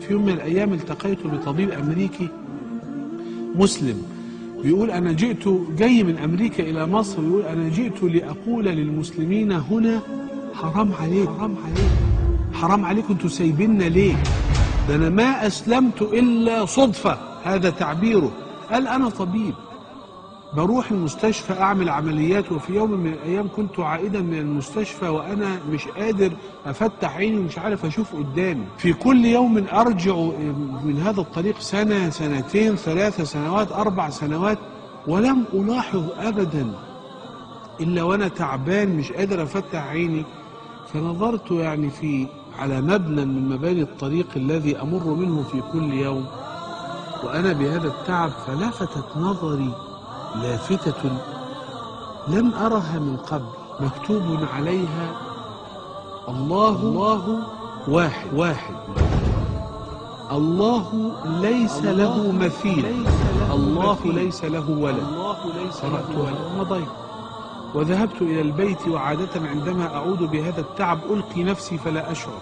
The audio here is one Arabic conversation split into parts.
في يوم من الأيام التقيت بطبيب أمريكي مسلم بيقول أنا جاي من أمريكا إلى مصر، بيقول أنا جئت لأقول للمسلمين هنا حرام عليك، حرام عليكم انتوا سايبيننا ليه؟ ده أنا ما أسلمت إلا صدفة، هذا تعبيره. قال أنا طبيب بروح المستشفى أعمل عمليات، وفي يوم من الأيام كنت عائدا من المستشفى وأنا مش قادر أفتح عيني ومش عارف أشوف قدامي. في كل يوم أرجع من هذا الطريق سنة، سنتين، 3 سنوات، 4 سنوات، ولم ألاحظ أبدا إلا وأنا تعبان مش قادر أفتح عيني. فنظرت يعني على مبنى من مباني الطريق الذي أمر منه في كل يوم وأنا بهذا التعب، فلفتت نظري لافتة لم أرها من قبل، مكتوب عليها الله واحد، الله ليس له مثيل، الله ليس له ولد. قرأتها ومضيت وذهبت إلى البيت، وعادة عندما أعود بهذا التعب ألقي نفسي فلا أشعر.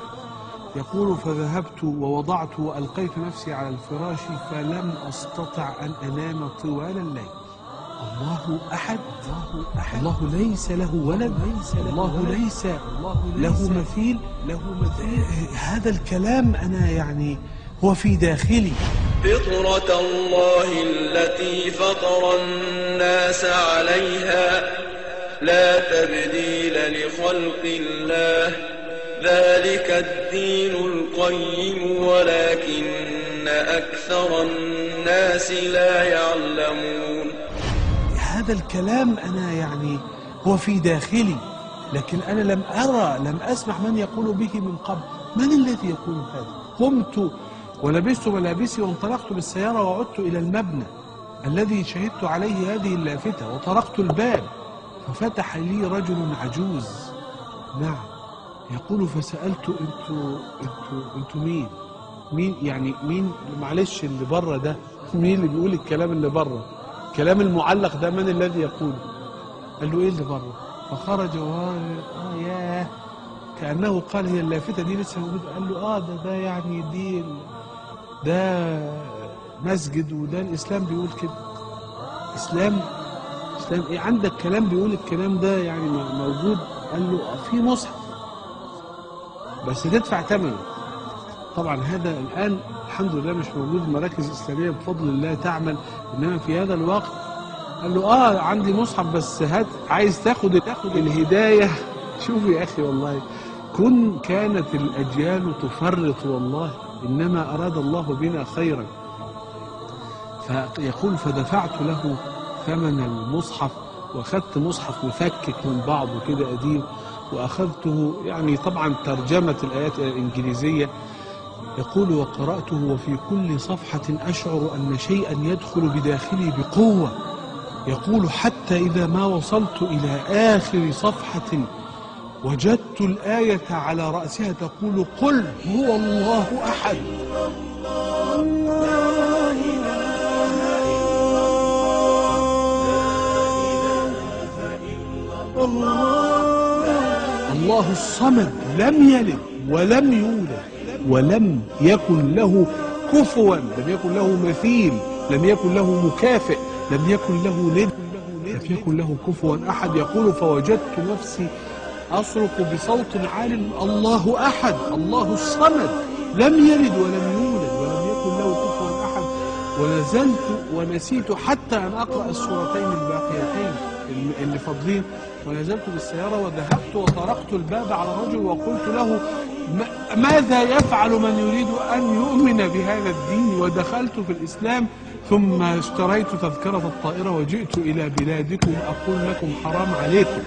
يقول فذهبت ووضعت وألقيت نفسي على الفراش فلم أستطع أن أنام طوال الليل. الله أحد، الله ليس له ولد، الله ليس له مثيل. هذا الكلام أنا يعني هو في داخلي. فطرة الله التي فطر الناس عليها لا تبديل لخلق الله، ذلك الدين القيم ولكن أكثر الناس لا يعلمون. هذا الكلام أنا يعني هو في داخلي، لكن أنا لم أسمع من يقول به من قبل. من الذي يقول هذا؟ قمت ولبست ملابسي وانطلقت بالسيارة وعدت إلى المبنى الذي شهدت عليه هذه اللافتة وطرقت الباب ففتح لي رجل عجوز. نعم. يقول فسألت انتوا مين يعني مين؟ معلش اللي بره ده مين اللي بيقول الكلام اللي بره؟ الكلام المعلق ده من الذي يقول؟ قال له ايه اللي بره؟ فخرج وقال ياه، كأنه قال هي اللافتة دي لسه موجودة. قال له ده يعني ده مسجد وده الإسلام بيقول كده. إسلام ايه عندك كلام بيقول الكلام ده يعني موجود؟ قال له في مصحف بس تدفع ثمنه. طبعا هذا الآن الحمد لله مش موجود مراكز إسلامية بفضل الله تعمل، إنما في هذا الوقت قال له عندي مصحف بس هات، عايز تاخد الهداية. شوف يا أخي والله كانت الأجيال تفرط والله، إنما أراد الله بنا خيرا. فيقول فدفعت له ثمن المصحف وأخذت مصحف مفكك من بعضه كده قديم وأخذته، يعني طبعا ترجمة الآيات إلى الإنجليزية. يقول وقرأته وفي كل صفحة أشعر أن شيئا يدخل بداخلي بقوة. يقول حتى إذا ما وصلت إلى آخر صفحة وجدت الآية على رأسها تقول قل هو الله أحد. الله الصمد لم يلد ولم يولد ولم يكن له كفوا، لم يكن له مثيل، لم يكن له مكافئ، لم يكن له ند، لم يكن له كفوا أحد. يقول فوجدت نفسي أصرخ بصوت عال الله أحد، الله الصمد لم يلد ولم يولد ولم يكن له كفوا أحد. ونزلت ونسيت حتى أن أقرأ السورتين الباقيتين اللي فاضلين، ونزلت بالسيارة وذهبت وطرقت الباب على الرجل وقلت له ماذا يفعل من يريد أن يؤمن بهذا الدين؟ ودخلت في الإسلام ثم اشتريت تذكرة الطائرة وجئت إلى بلادكم أقول لكم حرام عليكم.